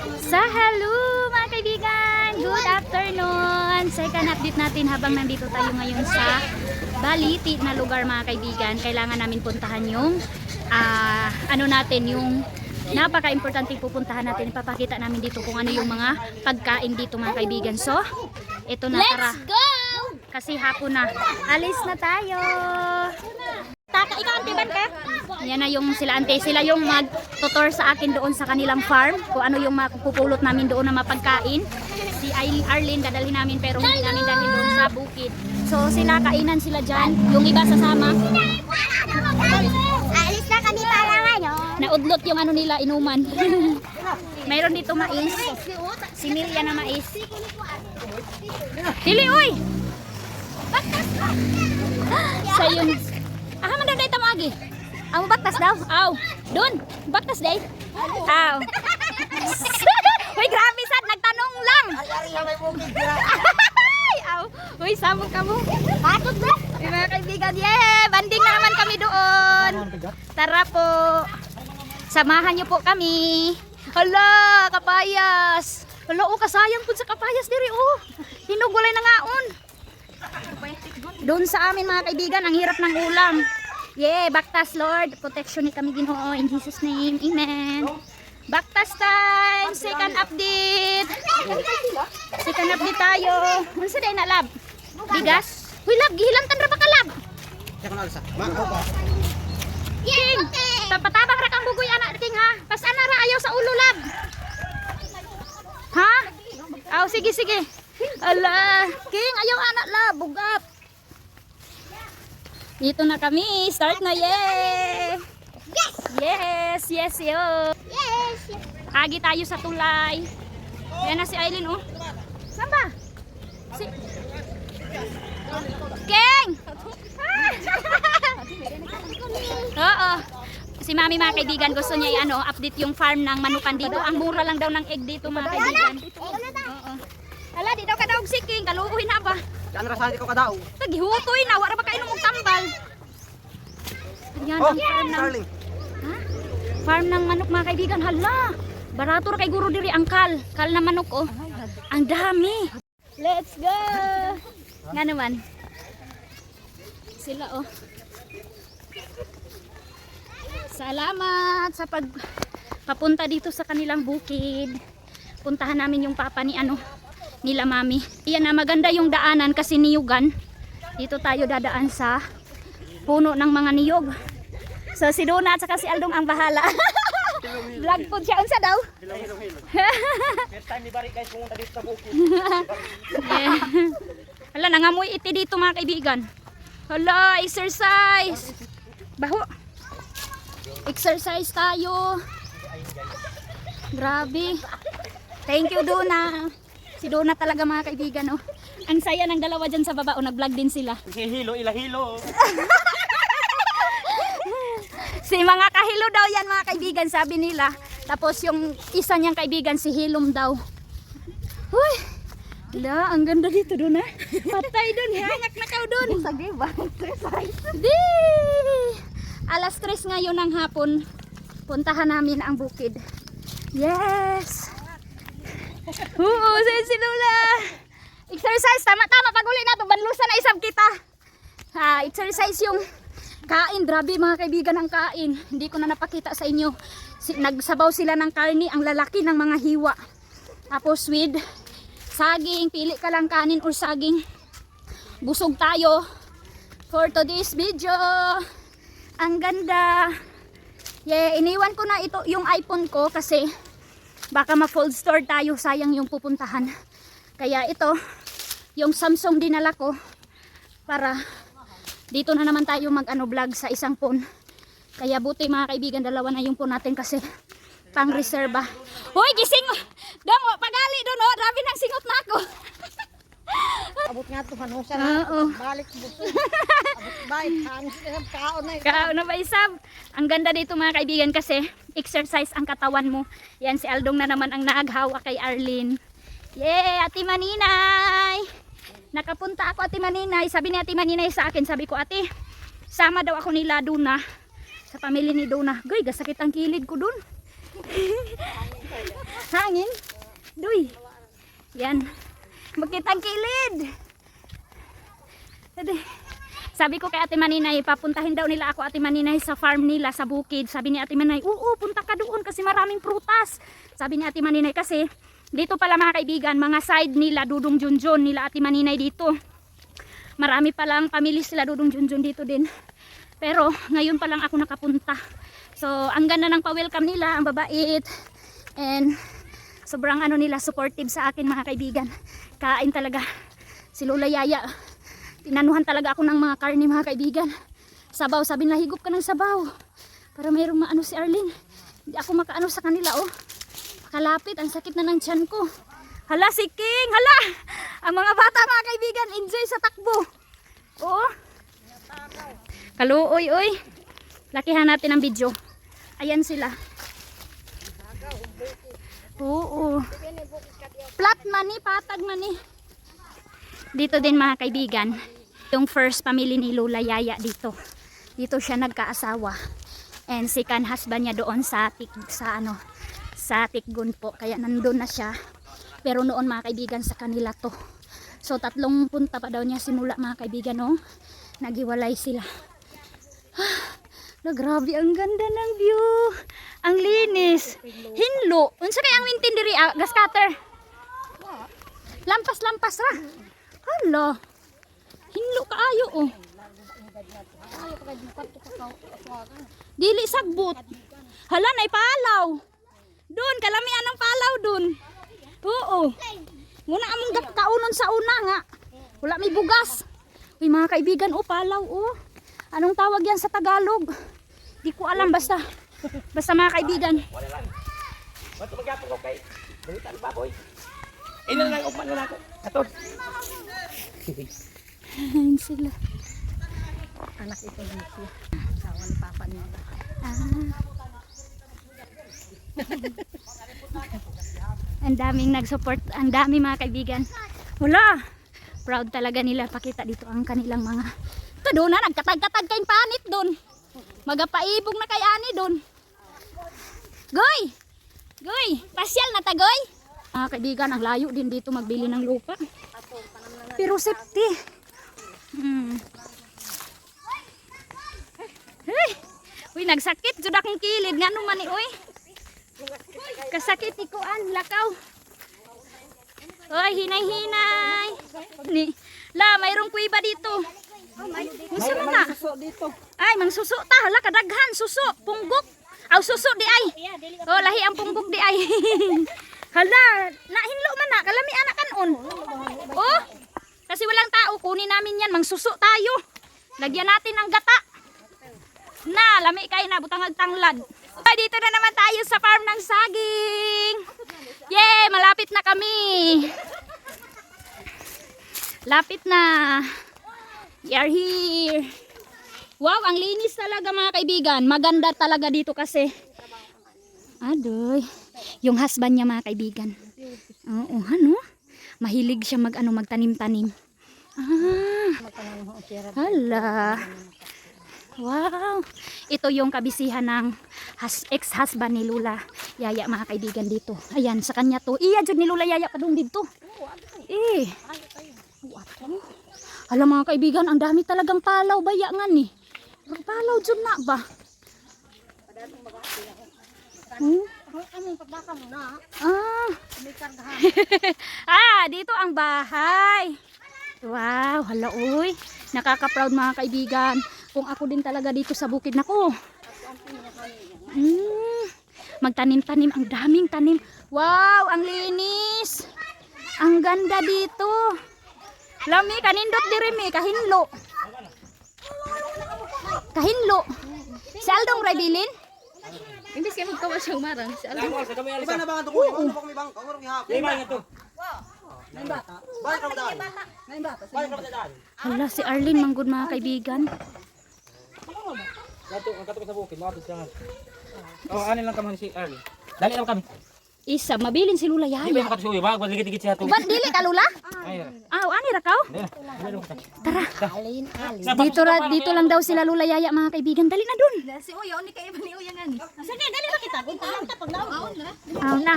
Sa hello mga kaibigan! Good afternoon! Second update natin habang nandito tayo ngayon sa Baliti na lugar mga kaibigan. Kailangan namin puntahan yung yung napaka-importante pupuntahan natin. Ipapakita namin dito kung ano yung mga pagkain dito mga kaibigan. So, ito na, tara. Let's go! Kasi hapon na. Alis na tayo! Ikaw ang tiban ka? Yan na yung sila ante. Sila yung mag-tutor sa akin doon sa kanilang farm. Kung ano yung mapupulot namin doon na mapagkain. Si Arlene dadalhin namin pero hindi namin dalhin doon sa bukid. So sila kainan sila dyan. Yung iba sasama. Alis na kami para ngayon. Naudlot yung ano nila inuman. Mayroon dito mais. Similya na mais. Dili uy! Sa yun. Man daw day tamagi. Ang baktas daw. Aw. Doon. Baktas day. Aw. Uy, grabe sad nagtanong lang. Ay, aw. Uy, sabog ka mo. Patod ba? Mga kaibigan, yeah, banding na naman kami doon. Tara po. Samahan niyo po kami. Hala, kapayas. Hala, oh, kasayang po sa kapayas diri, oh. Hinugulay na ngaon. Doon sa amin mga kaibigan, ang hirap ng ulam. Yeah, baktas Lord. Protection ni kami Ginoo in Jesus name. Amen. Baktas time. Second update. Second update tayo. Ano sa day na lab? Bigas? Huy lab, gihilantan ra ba ka lab? King, tapatabang ra kang bugoy anak King ha. Pasana ra ayaw sa ulo lab. Ha? Aw, sige sige. Ala, King, ayaw anak lab, bugat. Dito na kami. Start na, yay! Yes! Yes, yo! Yes! Agi tayo sa tulay. Yan na si Aileen, oh. Saan ba? Si... King! Oo. Si Mami mga kaibigan, gusto niya update yung farm ng manukan dito. Ang mura lang daw ng egg dito mga kaibigan. Oo. Hala, di daw ka daw si King. Kalukuhin na ba? Diyan rasahan ko kadao. Tagihutoy na, wala ba kayo nung tambal? Yan ang farm ng... Darling. Ha? Farm ng manok mga kaibigan. Hala, barato ra kay guro diri ang kal. Kal na manok, oh. Ang dami. Let's go! Nga naman. Sila, oh. Salamat sa papunta dito sa kanilang bukid. Puntahan namin yung papa ni nila Mami. Iyan na, maganda yung daanan kasi niyugan. Dito tayo dadaan sa puno ng mga niyog. So si Dona at saka si Aldong ang bahala. Vlog po siya. Unsa daw? First time ni Bari guys pumunta dito sa bukid. Yeah. Hala, nangamoy iti dito mga kaibigan. Hala, exercise. Baho. Exercise tayo. Grabe. Thank you Dona. Si Dona talaga mga kaibigan, oh. Ang saya ng dalawa dyan sa baba, oh. Nag-vlog din sila. Hilo, ilahilo. Si mga kahilo daw yan mga kaibigan, sabi nila. Tapos yung isa niyang kaibigan, si Hilom daw. Huy! La, ang ganda dito Dona. Patay dun, hangak na kaw dun. Sige ba? Exercise. Di! Alas 3 ngayon ng hapon, puntahan namin ang bukid. Yes! Oo, si Lola. Exercise, tama-tama. Pag uli na ito, banlusan na isang kita. Exercise yung kain. Grabe mga kaibigan ang kain. Hindi ko na napakita sa inyo. Nagsabaw sila ng karni, ang lalaki ng mga hiwa. Tapos with saging, pili ka lang kanin or saging. Busog tayo for today's video. Ang ganda. Yeah, iniwan ko na ito yung iPhone ko kasi baka ma-fold store tayo, sayang yung pupuntahan. Kaya ito, yung Samsung dinala ko para dito na naman tayo mag-vlog sa isang phone. Kaya buti mga kaibigan, dalawa na yung phone natin kasi pang reserva. Hoy, gising! Dong, pagali doon, oh. Grabe nang singot na ako. Abot nga ito, hanusa na. Oo. Balik buso. Abot ba? Kaon na. Kaon na ba isab? Ang ganda dito mga kaibigan kasi exercise ang katawan mo. Yan si Aldong na naman ang naaghawa kay Arlene. Yay, Ate Maninay! Nakapunta ako Ate Maninay. Sabi ni Ate Maninay sa akin, sabi ko ate, sama daw ako nila Duna sa pamilya ni Duna. Goy, gasakit ang kilid ko dun. hangin. Duy. Yan. Magkitang kilid. Sabi ko kay Ate Maninay, papuntahin daw nila ako Ate Maninay sa farm nila sa bukid. Sabi ni Ate Maninay, oo, punta ka doon kasi maraming prutas. Sabi ni Ate Maninay kasi dito pala mga kaibigan, mga side nila Dudong Junjun, nila Ate Maninay dito. Marami palang pamilya sila Dudong Junjun dito din. Pero ngayon pa lang ako nakapunta. So ang ganda ng pa-welcome nila, ang babait. And sobrang ano nila, supportive sa akin mga kaibigan. Kain talaga si Lola Yaya. Tinanuhan talaga ako ng mga karne mga kaibigan. Sabaw, sabi na higop ka ng sabaw. Para mayroong maano si Arlene. Hindi ako makaano sa kanila oh. Kalapit, ang sakit na ng tiyan ko. Hala si King, hala. Ang mga bata mga kaibigan, enjoy sa takbo. Oo. Kaluoy, oy. Lakihan natin ang video. Ayan sila. Oo. Flat money, patag money. Dito din mga kaibigan, yung first family ni Lola Yaya dito. Dito siya nagkaasawa. And second husband niya doon sa Tikgun po. Kaya nandun na siya. Pero noon mga kaibigan sa kanila to. So 3 punta pa daw niya simula mga kaibigan no. Nagiwalay sila. Grabe ang ganda ng view. Ang linis. Hinlo. Unsa kay ang mintin diri gas cutter? Lampas-lampas ra. Hala. Hinlo kaayo oh. Dili sagbot. Hala nay palaw. Doon kalamian ng palaw doon. Oo. Muna among kaunon sa una nga. Wala may bugas. Uy mga kaibigan oh palaw oh. Anong tawag yan sa Tagalog? Di ko alam basta mga kaibigan. Wala lang. Ba't magyapon ko kay? Balitan baboy. Ilan lang ukman na ako. Katod. Ayun sila. Anak ito dito. Sawa ni Papa niya. Ang daming nag-support. Ang dami mga kaibigan. Wala. Proud talaga nila. Pakita dito ang kanilang mga. Ito doon na. Nagkatag-katag kayong panit doon. Magapaibog na kay Ani doon. Goy! Goy! Pasyal na tagoy! Mga kaibigan, ang layo din dito magbili ng lupa. Pero safety. Hey! Uy, nagsakit. Sudah kong kilid. Nga naman eh, uy. Kasakit ikuan, lakaw. Uy, hinay-hinay. La, mayroong kuiba dito. Gusto mo na? Ay, mang suso ta. Hala, kadaghan. Suso. Punggok. Aw, suso di ay. Oh, lahi ang punggok di ay. Hala, nahinlo man na. Kalami anak kanon. Oh, kasi walang tao. Kunin namin yan. Mang suso tayo. Lagyan natin ng gata. Na, lami kayo na. Butang agtanglad. Ay, dito na naman tayo sa farm ng saging. Yay, malapit na kami. Lapit na. We are here. Wow, ang linis talaga mga kaibigan. Maganda talaga dito kasi. Adoy. Yung husband niya mga kaibigan. Oo, ano? Mahilig siya magtanim-tanim. Hala. Wow. Ito yung kabisihan ng ex-husband ni Lola Yaya mga kaibigan dito. Ayan, sa kanya to. Iya, dyan ni Lola Yaya pa doon dito. Eh. Alam mga kaibigan, ang dami talagang palaw bayangan eh. Palaw dyan na ba? Dito ang bahay. Wow, hala uy. Nakaka-proud mga kaibigan. Kung ako din talaga dito sa bukid nako. Magtanim-tanim, ang daming tanim. Wow, ang linis. Ang ganda dito. Lami, kanindot diri mi, kahinlo. Kahinlo. Si Aldong Rabilin? Imbis kayo magkawa siyang marang. Si Aldong. Iba na ba ito? Iba na ba kami bang? Iba na ito. Balik ka ba daan? Balik ka ba daan? Hala, si Arlene manggod mga kaibigan. Ang katok sa bukid, mga pisyangan. Anin lang kami si Arlie. Dali lang kami. Isa, mabilin si Lola Di ba Yaya. yung makatusuyo? Baka ligit-ligit siya ito. Uban, dili ka Lola? Ay, Ani ra kaw? Tara. Dito lang daw sila Lola Yaya mga kaibigan. Dali na dun. Si Uyo, ni kayo ni Uyo nga ni. Sige, dali na kita. Punta lang ta pag naon na. Na.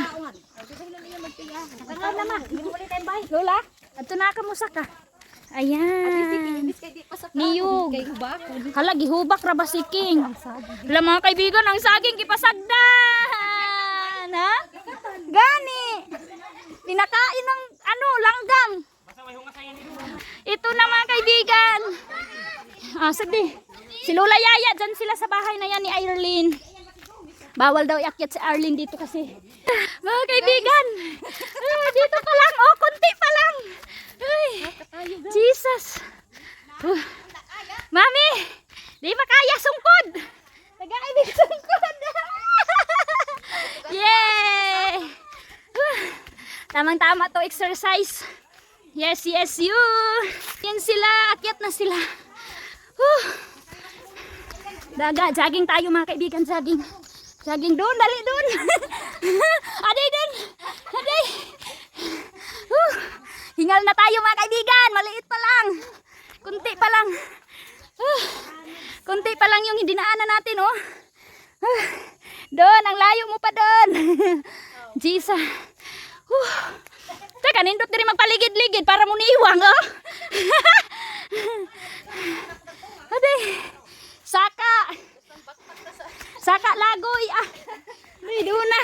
Nakakaw na ma. Lola, ato na ka musa ka. Ayan. Niyog. Hala, gihubak ra ba si King? Hala mga kaibigan, ang saging gipasagdan. Ha? Gani. Pinakain ng ano, langgam. Ito na mga kaibigan. Sige. Si Lola Yaya, dyan sila sa bahay na yan ni Irene. Bawal daw iakyat si Arlene dito kasi. Mga kaibigan. Dito pa lang. Oh, konti pa lang. Ay, Jesus. Mami, di makaya sungkod. Nag-aibig sungkod. Yay! Tamang-tama to exercise. Yes, yes, you. Yan sila. Akyat na sila. Daga, jogging tayo mga kaibigan. Jogging. Jogging doon, dali doon. Aday doon. Aday. Hingal na tayo mga kaibigan. Maliit pa lang. Kunti pa lang. Kunti pa lang yung hindi naanan natin, oh. Doon, ang layo mo pa doon. Jesus. Teka, nindot din magpaligid-ligid para mo niiwang, oh. Aday. Saka. Saka lagoy. Ay, doon na.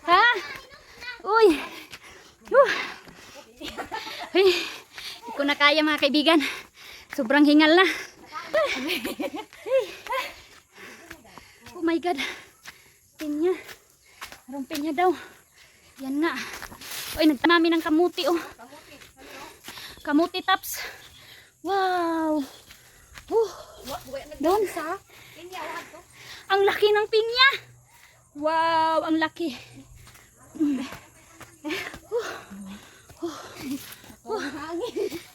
Ha? Uy. Ay, hindi ko na kaya mga kaibigan. Sobrang hingal na. Oh my God. Pinya. Parang pinya daw. Yan nga. Uy, nagtamami ng kamuti, oh. Kamuti tops. Wow. Doon sa. Ang laki ng pinya. Wow, ang laki.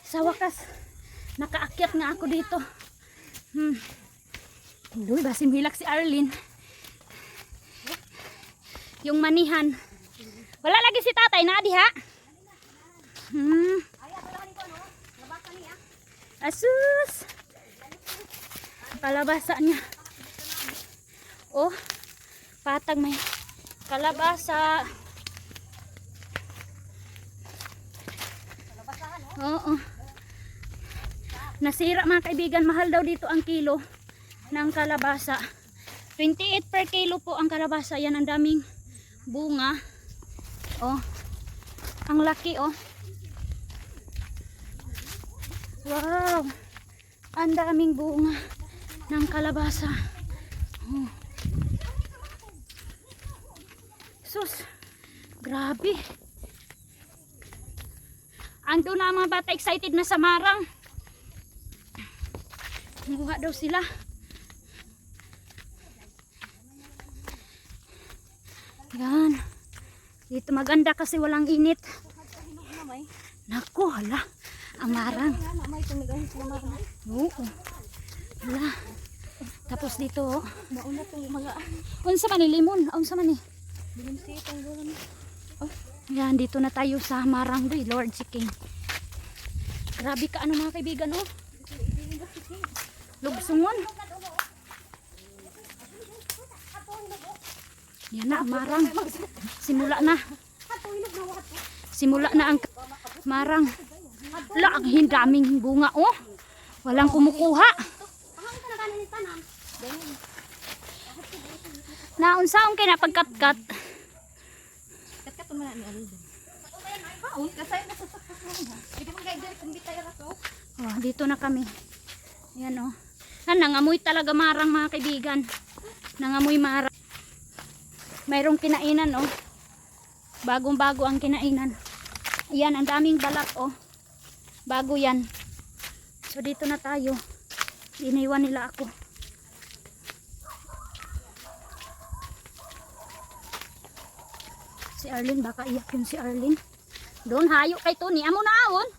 Sa wakas, nakaakyat nga ako dito. Doy, basim hilak si Arlene. Yung manihan. Wala lagi si tatay na diha. Asus. Kalabasa niya. Oh, patag may kalabasa. Oo. Nasira mga kaibigan, mahal daw dito ang kilo ng kalabasa. 28 per kilo po ang kalabasa. Yan, ang daming bunga. Oh, ang laki, oh. Wow, ang daming bunga ng kalabasa. Oh. Sus, grabe. Ando na mga bata excited na sa marang. Nakuha daw sila. Yan. Dito maganda kasi walang init. Naku, hala. Ang marang. Oo. Hala. Tapos dito, unsa man ni limon? Unsa man ni? Yan, dito na tayo sa marang doy, Lord si King. Grabe ka ano mga kaibigan, oh. Lugsungon. Yan na, marang. Simula na. Simula na ang marang. Wala, ang daming bunga, oh. Walang kumukuha. Naunsaon kay na pagkat-kat. Oh, dito na kami. Ayan, oh. Nangamoy talaga marang mga kaibigan. Nangamoy marang. Mayroong kinainan, oh. Bagong-bago ang kinainan. Ayan, ang daming balat, oh. Bago yan. So dito na tayo. Iniwan nila ako. Si Arlene, baka iyak yun si Arlene. Doon hayo kay Tony. Amo na awon.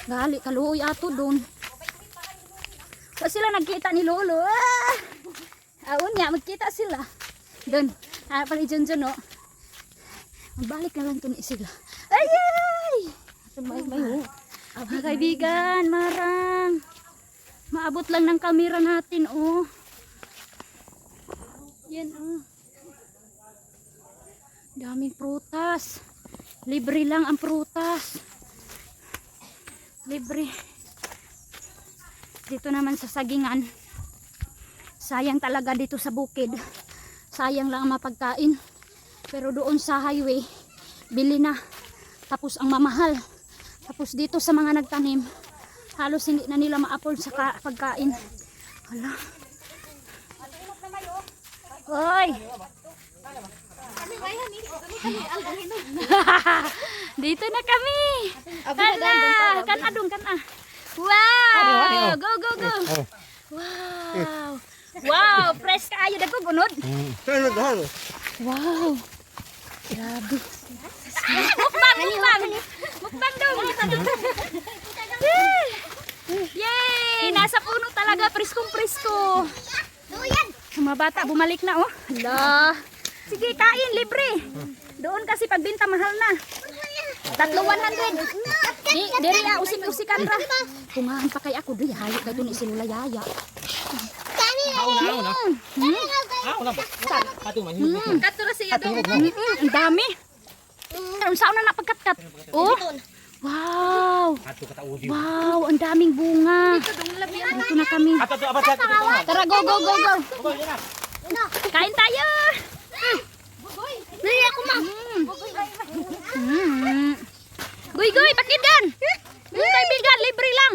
Gali, kaluoy ato doon. Kasi sila nagkita ni Lolo. Awon niya, magkita sila. Doon. Pali dyan dyan, oh. Magbalik na lang Tony sila. Ay! Mga kaibigan, marang. Maabot lang ng camera natin, oh. Yan, oh. Daming prutas. Libre lang ang prutas. Libre. Dito naman sa sagingan. Sayang talaga dito sa bukid. Sayang lang ang mapagkain. Pero doon sa highway, bili na. Tapos ang mamahal. Tapos dito sa mga nagtanim, halos hindi na nila ma-afford sa pagkain. Hala. Hoy! Dito na kami. Kan ah. Wow! Go, go, go. Wow! Wow! Fresh kaayo dagko gunod. Wow! Grabe. Mukbang dong. Yay! Nasa puno talaga, priskong-prisko. Mga bata, bumalik na, oh. Hala. Sige, kain, libre. Doon kasi pagbinta, mahal na. 300. Diri, usik-usikan ra. Pungahan pa kay ako, doy. Hayo kayo ni sinula yaya. Katura siya doon. Ang dami. Karon saan na napagkat-kat? Oh. Wow! Wow, ang daming bunga. Dito na kami. Tara, go, go, go, go. Kain tayo. Bili ako, ma. Guy, guy, pakigan. Yung kaibigan, libre lang.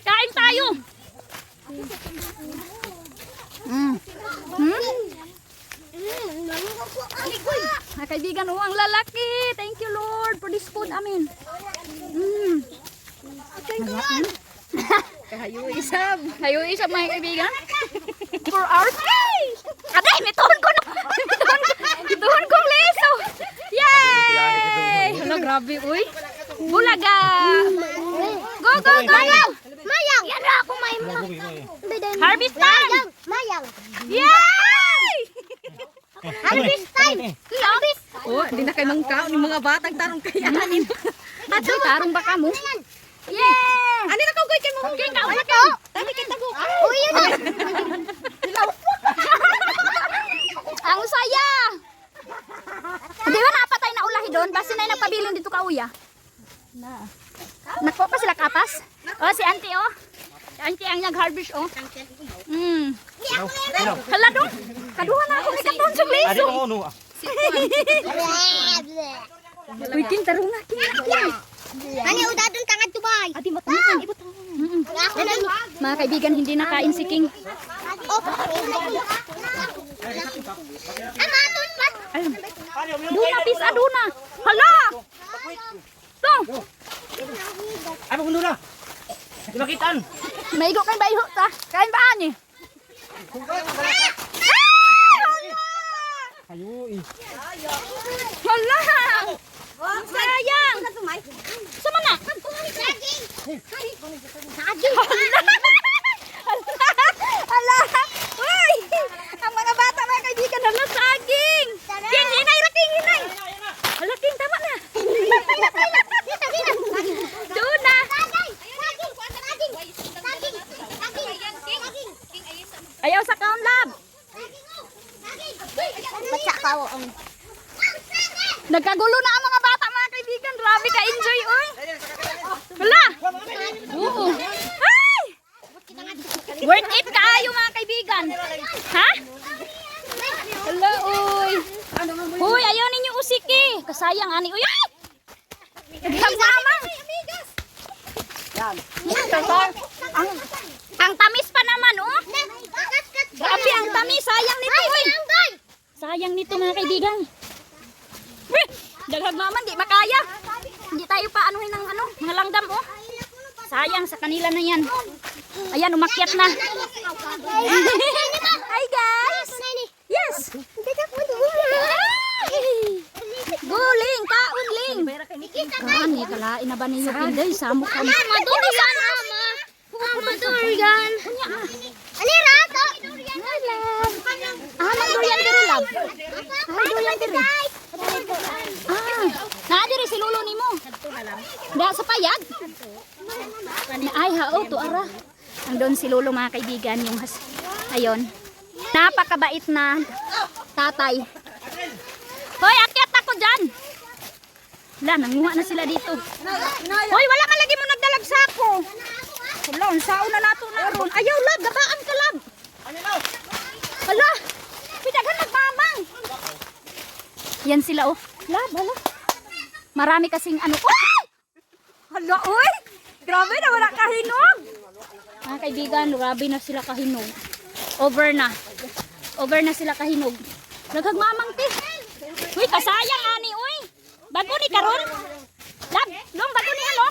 Kain tayo. Mga kaibigan, oh, ang lalaki. Thank you, Lord, for this food. Amen. Kahayo isab. Kahayo isab, mga kaibigan. For our face. Aday, may tuhon ko na. Tuhon kong leso. Yay! Hala, grabe, uy. Bulaga. Go, go, go. Mayang. Yan na ako, mayang. Harvest time. Mayang. Yay! Harvest time. Harvest. Oh, di na kayo mangkaon ng mga batang tarong kayanin. Ato, tarong baka mo. Yeah! Ano na kau kay mo? Okay, kao na ka. Dami kita go. Uy, yun na. Ang saya. Di ba napatay na ulahi doon? Basta na yung nagpabilin dito ka, uya. Nako pa sila kapas. Oh, si auntie, oh. Si auntie ang nag-harvest, oh. Hala doon. Kaduha na ako ni katon sa bliso. Uy, king, tarong na, king. Hani udah dun tangad tubay. Adi mo mga kaibigan, hindi nakain si King. Oh. Ama tun pa. Duna, pisa, duna. Hala! To! Ay, magundo na. Di makitaan. Maigo kang bayo ta. Kain ba ani? Ayo, Hala! Sayang! Sama na? Hala! Uy! Ang mga bata, mga kaibigan, hala, saging! King, hinay ra, King, hinay! Hala, King, tama na! Doon na! Ayaw sa kaon, lab! Baca kau Nagkagulo na ang mga bata, mga kaibigan. Grabe ka, enjoy, oy! Hala! Oo! Ay! Worth it kaayo, mga kaibigan. Ha? Hala, uy! Uy, ayaw ninyo usiki. Kasayang, ani. Uy, ay! Nagsamsamang! Ang tamis pa naman, oh! Grabe, ang tamis. Sayang nito, uy! Sayang nito, mga kaibigan. Daghag naman, di makaya. Hindi tayo pa anuhin ng ano, mga langgam, oh. Sayang, sa kanila na yan. Ayan, umakyat na. Hi, guys! Yes! Guling, kaunling! Kaan, kalain na ba ninyo pinday? Samok kami. Madurian ama. Madurian. Alira to. Durian diri, love. Durian diri. Naadiri si lulo nimo. Da sa payag. Ay, hao to ara. Ang doon Ayun si Lolo mga kaibigan, yung ayun. Napakabait na tatay. Hoy, akyat ako dyan. Wala, nanguha na sila dito. Hoy, wala man lagi mo nagdalag sako. Wala, ang sao na nato na ron. Ayaw, lab, gabaan ka, lab. Wala, pidaghan nagmamang. Yan sila, oh. Lab, hala. Marami kasing ano. Oh! Hala, oy! Grabe na, wala kahinog. Mga kaibigan, grabe na sila kahinog. Over na. Over na sila kahinog. Nagagmamang ti. Uy, kasayang ani, uy. Bago ni karon. Lab, long bago ni ano?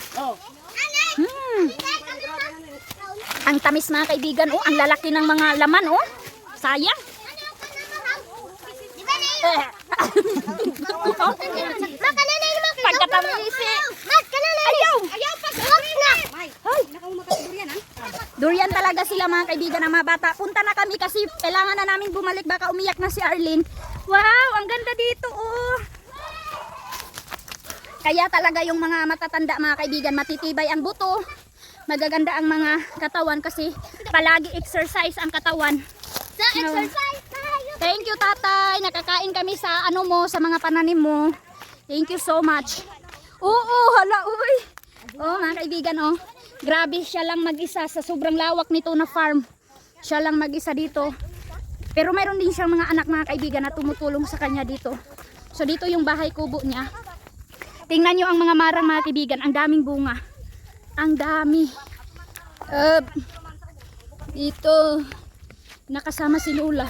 Ang tamis mga kaibigan, oh. Ang lalaki ng mga laman, oh. Sayang. Pagkatamisi. Ayaw. Durian talaga sila mga kaibigan ng mga bata. Punta na kami kasi kailangan na namin bumalik. Baka umiyak na si Arlene. Wow, ang ganda dito, oh. Kaya talaga yung mga matatanda mga kaibigan, matitibay ang buto. Magaganda ang mga katawan kasi palagi exercise ang katawan. Sa exercise tayo. Thank you tatay. Nakakain kami sa ano mo, sa mga pananim mo. Thank you so much. Oo, hala, uy. Oh, mga kaibigan, oh. Grabe, siya lang mag-isa sa sobrang lawak nito na farm. Siya lang mag-isa dito. Pero mayroon din siyang mga anak mga kaibigan na tumutulong sa kanya dito. So dito yung bahay kubo niya. Tingnan nyo ang mga marang mga kaibigan. Ang daming bunga. Ang dami. Dito. Nakasama si Lola.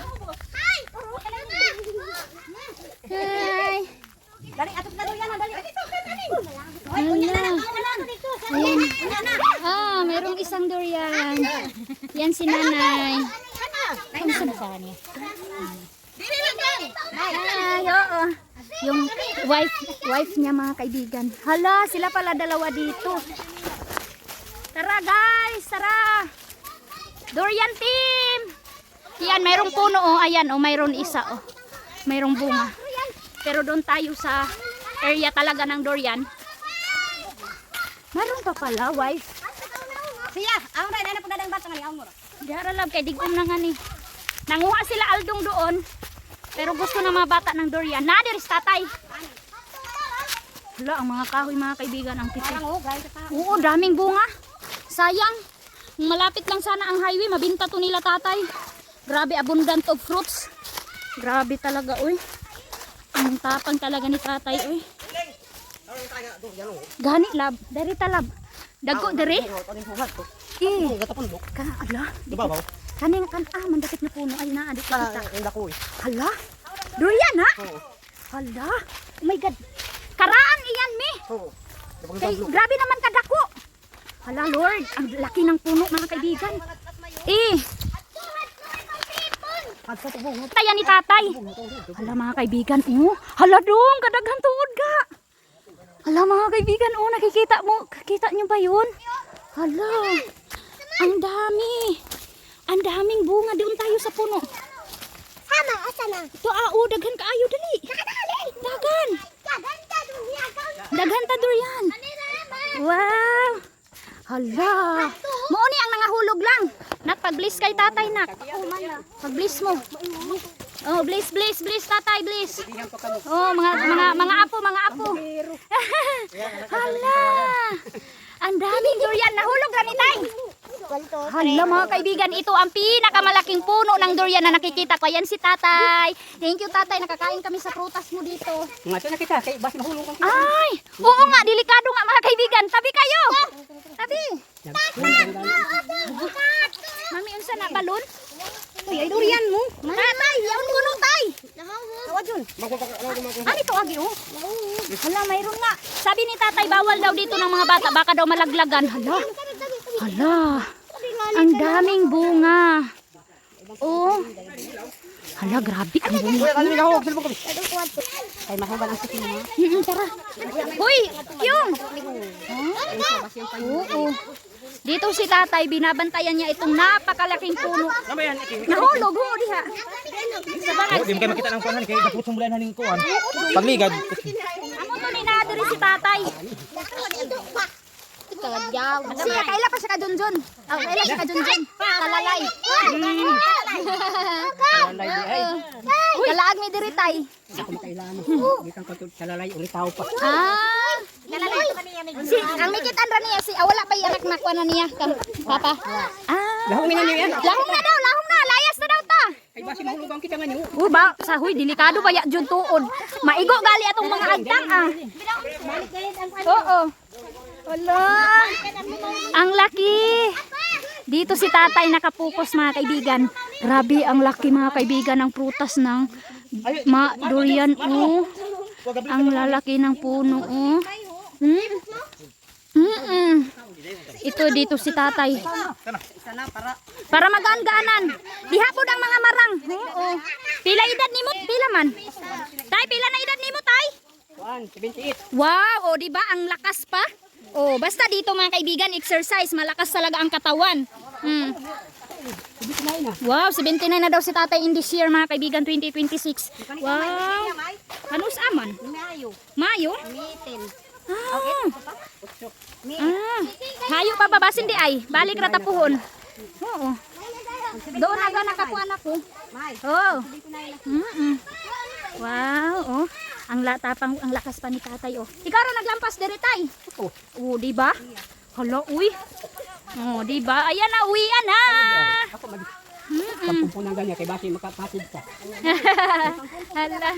Hi. Dali, atok na doon yan. Dali. Ayan. Ah, mayroong isang durian. Yan si nanay. Kamusta na sa kanya? Ay, oo. Yung wife niya mga kaibigan. Hala, sila pala dalawa dito. Tara guys, tara. Durian team. Yan, mayroong puno oh. Ayan oh, mayroon isa oh. Mayroong bunga. Pero doon tayo sa area talaga ng durian. Mayroon pa pala, wife. Siya, ang rin, ano pagdadang bata nga ni Amor? Diara lab, kay digom na nga ni. Nanguha sila aldong doon. Pero gusto na mga bata ng durian. Nadiris tatay. Wala, ang mga kahoy mga kaibigan, ang titi. Oo, daming bunga. Sayang. Malapit lang sana ang highway, mabinta to nila tatay. Grabe, abundant of fruits. Grabe talaga, uy. Ang tapang talaga ni tatay, uy. Gani lab, dari talab. Dago dari. Eh, kana ala. Kaning kan mandakit na puno ay naa dito kita. Hala. Durian ha? Hala. Oh my god. Karaan iyan mi. Kay grabe naman kadako. Hala Lord, ang laki ng puno mga kaibigan. Eh. Taya ni tatay. Hala mga kaibigan, hala dong, kadaghan tuod ga. Hala mga kaibigan, nakikita mo, kakita nyo ba yun? Hala, ang dami. Ang daming bunga, doon tayo sa puno. Sama, asa na? Ito daghan kaayo, dali. Daghan. Daghan ta durian. Wow. Hala. Mooni ang nangahulog lang. Nak, pag-bless kay tatay, nak. Pag-bless mo. Oh, bless tatay, bless. Oh, mga apo. Hala. Ang daming durian, nahulog ra ni tay. Hala mga kaibigan, ito ang pinakamalaking puno ng durian na nakikita ko. Yan si tatay. Thank you tatay, nakakain kami sa prutas mo dito. Nga na kita, kay basi mahulong kang Ay, oo nga, delikado nga mga kaibigan. Tabi kayo. Tabi. Mami, unsa na balon? Uy, ay durian mo. Tatay, yaon puno tay. Tawad yun. Ano ito agi oh? Hala, mayroon nga. Sabi ni tatay, bawal daw dito ng mga bata. Baka daw malaglagan. Hala. Ang daming bunga. Oh. Hala, grabe ang bunga. Ay, mahuban ang sikin mo. Tara. Hoy, Kyung. Oo. Dito si tatay, binabantayan niya itong napakalaking puno. Nahulog, diha. Sa bagay. Di mo kayo makita ng kuhan, kaya kaputong bulan haling kuhan. Pagligad. Amo to ni nadiri si tatay. kagyaw. Siya, kaila pa siya ka Junjun. Oh, kaila siya ka Junjun. Kalalay. Kalalay di ay. Kalaag mi diri tay. Ako makailangan. Gikan ko to kalalay ulitaw pa. Ah. Si, ang mikitan ra niya si wala pa yung anak na kuha na niya kang papa. Ah. Lahong na niya. Lahong na daw, lahong na. Layas na daw ta. Ay basi mahulugang kita nga niyo. Ba, sa huy delikado ba ya jud tuod. Maigo gali atong mga agtang ah. Oo. Wala. Ang laki. Dito si tatay nakapukos mga kaibigan. Grabe ang laki mga kaibigan ng prutas ng durian oh. Ang lalaki ng puno oh. Ito dito si tatay. Para magaan-gaanan. Dihapon ang mga marang. Oo. Pila edad nimo? Pila man? Tay, pila na edad nimo, tay? 178. Wow, oh, di ba ang lakas pa? Oh, basta dito mga kaibigan, exercise, malakas talaga ang katawan. Wow, 79 na daw si tatay in this year mga kaibigan, 2026. Wow. Ano sa aman? Mayo? Ah. Hayo pa babasin di ay. Balik ra tapuhon. Oo. Doon na nakakuha na ko. Oh. Wow, oh. Ang latapang ang lakas pa ni tatay oh. Ikaw ra naglampas diri tay. Oh, di ba? Hala, uy. Oh, di ba? Ayan na uwian na. Ako mag Pampunan ganyan kay basi makapatid ka. Hala.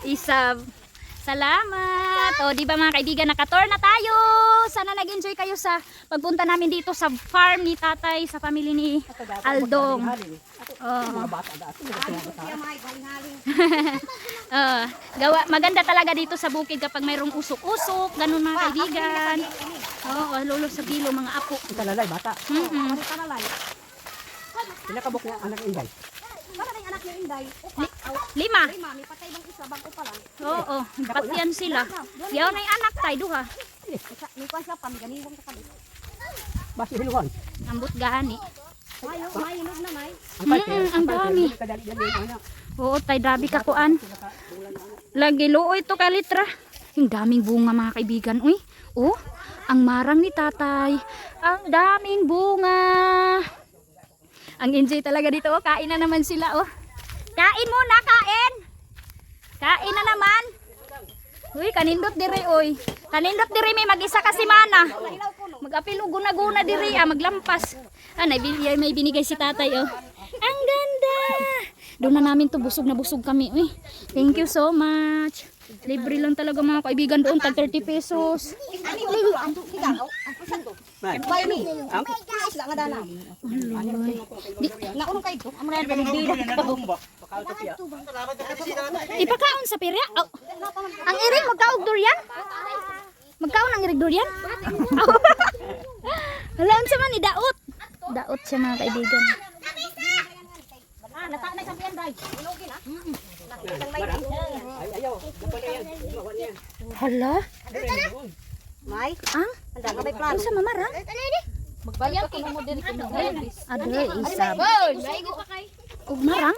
Isab. Salamat. O, di ba mga kaibigan, naka-tour na tayo. Sana nag-enjoy kayo sa pagpunta namin dito sa farm ni tatay, sa pamilya ni Aldong. Oh. Maganda talaga dito sa bukid kapag mayroong usok-usok, ganun mga kaibigan. Oo, lolo sa kilo, mga apo. Kalalay bata. Pinakabok niya anak Inday. Lima. Oo, patian sila. Yaw na yung anak tayo duha. Basi hiluhan. Ambot gani. Ang dami. Oo, tay dabi kakuan. Lagi luoy to ka litra. Ang daming bunga mga kaibigan. Uy, oh, ang marang ni tatay. Ang daming bunga. Ang enjoy talaga dito. Oh, kain na naman sila. Oh. Kain muna, kain. Kain na naman. Uy, kanindot diri, uy. Kanindot diri may mag-isa kasi mana. Mag-apil guna-guna diri, maglampas. May binigay si tatay, oh. Ang ganda. Doon na namin to, busog na busog kami. Uy, thank you so much. Libre lang talaga mga kaibigan doon, tag 30 pesos. Ipakaon sa pirya. Oh. Ang iring magkaog durian? Magkaon ang iring durian? Halaan siya man ni daot. Daot siya mga kaibigan. Hala? May? Ang? Handa ka may plano. Ano sa mamara? Magbayad ko mo diri kung Adoy, isab. Ug marang?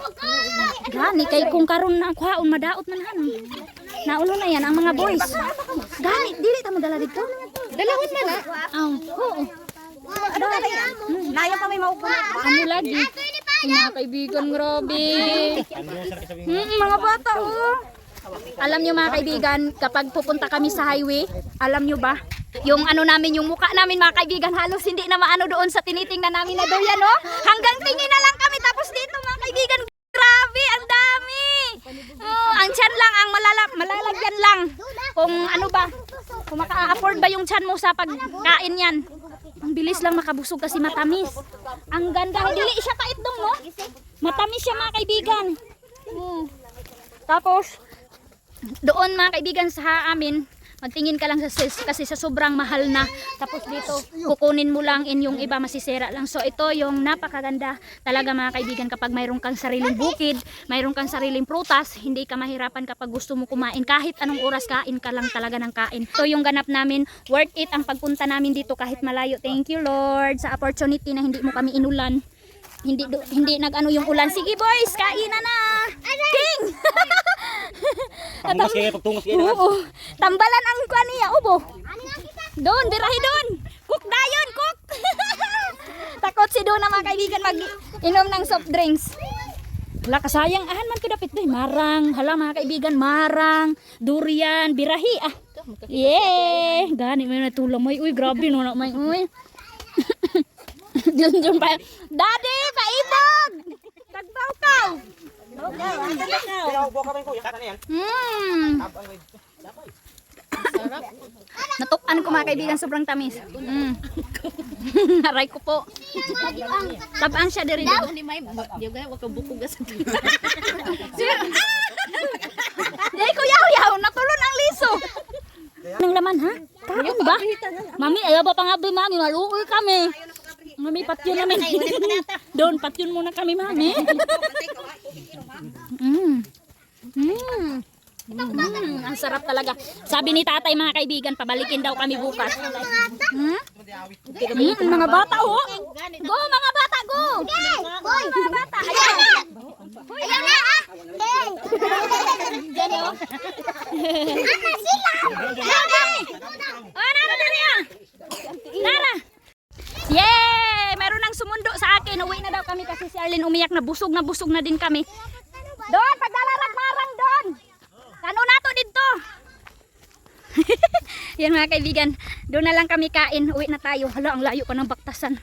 Gani kay kung karon na kuhaon madaot man han. Naulo na yan ang mga boys. Gani dili ta mo dala dito. Dalawit man na. Oo. Layo pa may maupunit. Ano lagi? Mga kaibigan, grabe. Mga bata, oh. Alam nyo mga kaibigan, kapag pupunta kami sa highway, alam nyo ba? Yung ano namin, yung mukha namin mga kaibigan, halos hindi na maano doon sa tinitingnan namin na durian, no? Hanggang tingin na lang kami, tapos dito mga kaibigan, grabe, ang dami. Oh, ang tiyan lang, ang malalagyan lang. Kung ano ba, kung maka-afford ba yung tiyan mo sa pagkain yan. Ang bilis lang makabusog kasi matamis. Ang ganda, dili siya kaitdong, no? Matamis siya mga kaibigan. Tapos, doon mga kaibigan sa amin, magtingin ka lang sa kasi sa sobrang mahal na. Tapos dito, kukunin mo lang in yung iba masisira lang. So ito yung napakaganda talaga mga kaibigan kapag mayroon kang sariling bukid, mayroon kang sariling prutas, hindi ka mahirapan kapag gusto mo kumain. Kahit anong oras kain ka lang talaga ng kain. Ito yung ganap namin, worth it ang pagpunta namin dito kahit malayo. Thank you Lord sa opportunity na hindi mo kami inulan. Hindi nag-ano yung ulan. Sige boys, kain na na. King! Pagtungas kayo. Oo. Tambalan ang kuan niya, ubo. Doon, birahi doon. Nag-iikot si Dona mga kaibigan mag-inom ng soft drinks. Hala, kasayang ahan man kidapit doy. Marang, hala mga kaibigan, marang, durian, birahi ah. Yeah, gani may natulong mo. Uy, grabe no na may uy. Diyon pa. Daddy, paibog. Tagbaw-kaw. Natukan ko mga kaibigan, sobrang tamis. Aray ko po. Tabang siya diri dito. Dahil ko yaw-yaw, natulon ang liso. Nang laman ha? Kaon ba? Mami, ayaw ba pangabi mami? Maluoy kami. Mami, patyon namin. Doon, patyon muna kami mami. Ang sarap talaga. Sabi ni tatay mga kaibigan, pabalikin daw kami bukas. Mga bata oh. Go mga bata, go. Boy, Mga bata, ayan. ayaw na ah. Diyan oh. Oh, Nara, dali ah. Nara. Yay! Meron nang sumundo sa akin. Uwi na daw kami kasi si Arlene umiyak na busog na din kami. Doon, pagdalarat marang doon. Kano nato dito? Yan mga kaibigan. Doon na lang kami kain. Uwi na tayo. Hala, ang layo pa ng Baktasan.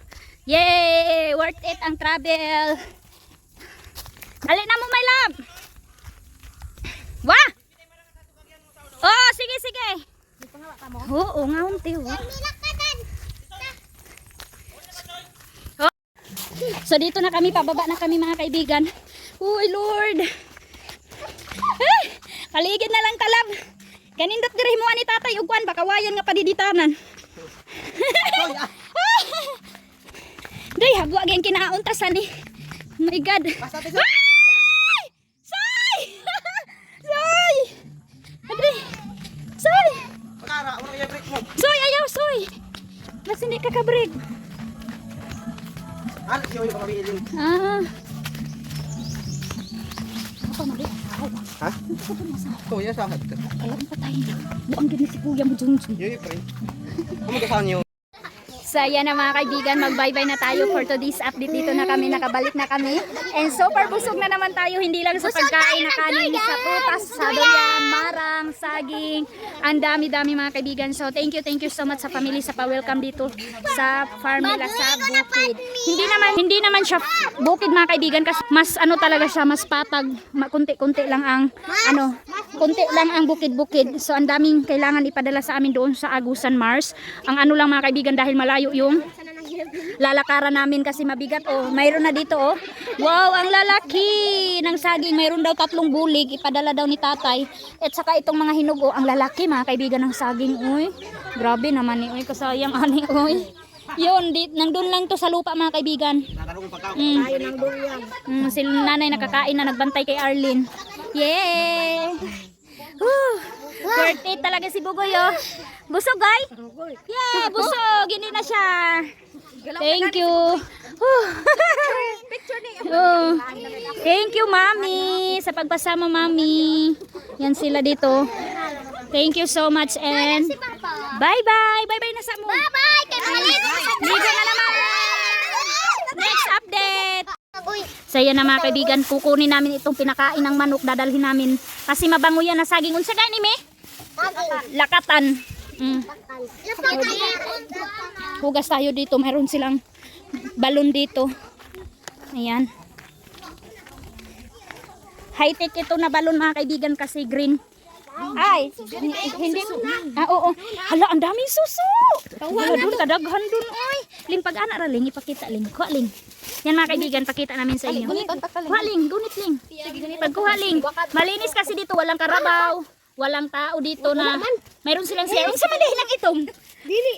Yay! Worth it ang travel. Dali na mo, my love. Wah! Oh, sige, sige. Oo, nga unti. Oh. So dito na kami, pababa na kami mga kaibigan. Uy Lord. Ay, paligid na lang talab. Kanindot diri mo ani tatay ugwan baka wayan nga padiditanan. Day hagwa gyud kinauntasan ni. Oh my God. Ay! Say! Say! Adri. Say! Soy, ayaw, soy. Mas hindi ka ka-break. Ah. Apa mali? Ha? Kuya sa akin. Alam pa tayo na. Buang gini si kuya mo Junjun. Yoy, pre. Kumusta niyo? So ayan na mga kaibigan, mag-bye-bye na tayo for today's update. Dito na kami, nakabalik na kami. And so far busog na naman tayo, hindi lang sa pagkain na kanin, sa prutas, sa durian, marang, saging. Ang dami-dami mga kaibigan. So thank you so much sa family sa pa-welcome dito sa farm nila sa bukid. Hindi naman siya bukid mga kaibigan kasi mas ano talaga siya, mas patag, kunti-kunti lang ang kunti lang ang bukid-bukid. So ang daming kailangan ipadala sa amin doon sa Agusan Mars. Ang ano lang mga kaibigan dahil malayo yung lalakaran namin kasi mabigat. Oh, mayroon na dito oh. Wow, ang lalaki ng saging. Mayroon daw 3 bulig ipadala daw ni tatay. At saka itong mga hinog oh, ang lalaki mga kaibigan ng saging. Uy, grabe naman ni. Uy, kasayang ani. Uy. Yun, nandun lang to sa lupa mga kaibigan. Tayo ng durian. Si nanay nakakain na nagbantay kay Arlene. Yay! Worth it talaga si Bugoy oh. Busog guy? Yeah, busog. Hindi na siya. Thank you. Thank you mami sa pagpasama mami. Yan sila dito. Thank you so much and bye bye. Bye bye na sa mo. Bye-bye. Ligo na naman. Next update. So yan na mga kaibigan, kukunin namin itong pinakain ng manok, dadalhin namin kasi mabango yan na saging. Unsa gani me? Lakatan. Hugas tayo dito, mayroon silang balon dito. Ayan. High tech ito na balon mga kaibigan kasi green. Ay, hindi. Oo. Hala, ang daming suso. Hala, doon, kadaghan doon. Ay, ling pag-ana ra ling, ipakita ling. Kuha ling. Yan mga kaibigan, pakita namin sa inyo. Kuha ling, gunit ling. Pagkuha ling. Malinis kasi dito, walang karabaw. Walang tao dito na mayroon silang siya. Ang samalihin lang itong. Dili.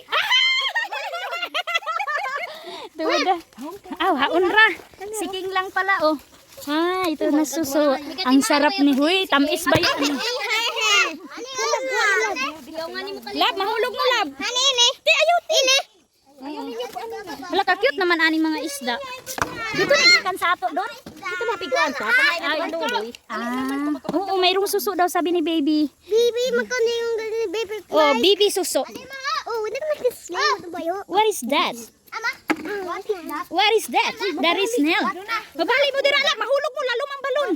Duda. Aw, haon ra. Siking lang pala oh. Ah, ito na suso. Ang sarap ni Huy. Tamis ba yun? Lab, mahulog mo lab. Ti, ayaw ti. Wala ka cute naman aning mga isda. Dito nagikan sa ato doon. Dito mapiguan sa ato. Oo, mayroong suso daw sabi ni baby. Baby, magkano yung baby fly? Oh, baby suso. Oh, hindi ko mag-slide. Ano ba yun? What is that? Ama? What is that? That is snail. Babali mo dira lang, mahulog mo lalo mang balon.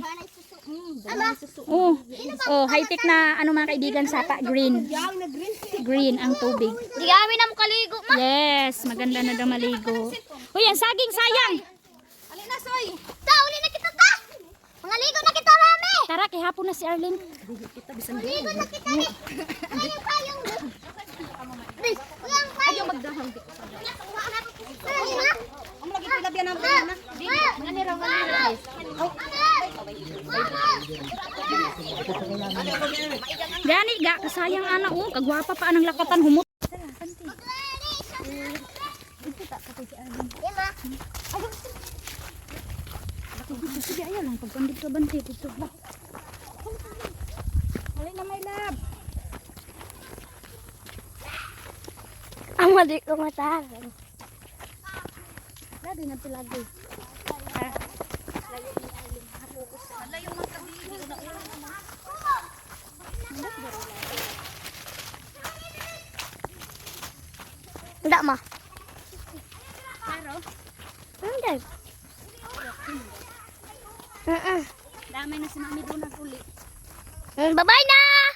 Oh, oh, high-tech na ano mga kaibigan sapa, green. Green ang tubig. Di kami na makaligo, ma. Yes, maganda na daw maligo. Uy, ang saging sayang. Alina, soy. Ta, uli na kita, ta. Mangaligo na kita, mami. Tara, kay hapon na si Arlene. Maligo na kita, ni. Ayong payong. Ayong payong. Ayaw magdahang. Ang lagi pila biyan ang na. Ngani raw ngani. Gani ga kasayang anak oh, kagwapa pa anang lakatan humot. Sige ayan lang pagpandit ka banti dito. Hali na may lab. Ang mali ko matahan. Lagi na lagi. Enggak, ma. Pero Enggak. damay na si Mami doon na uli. Bye-bye na.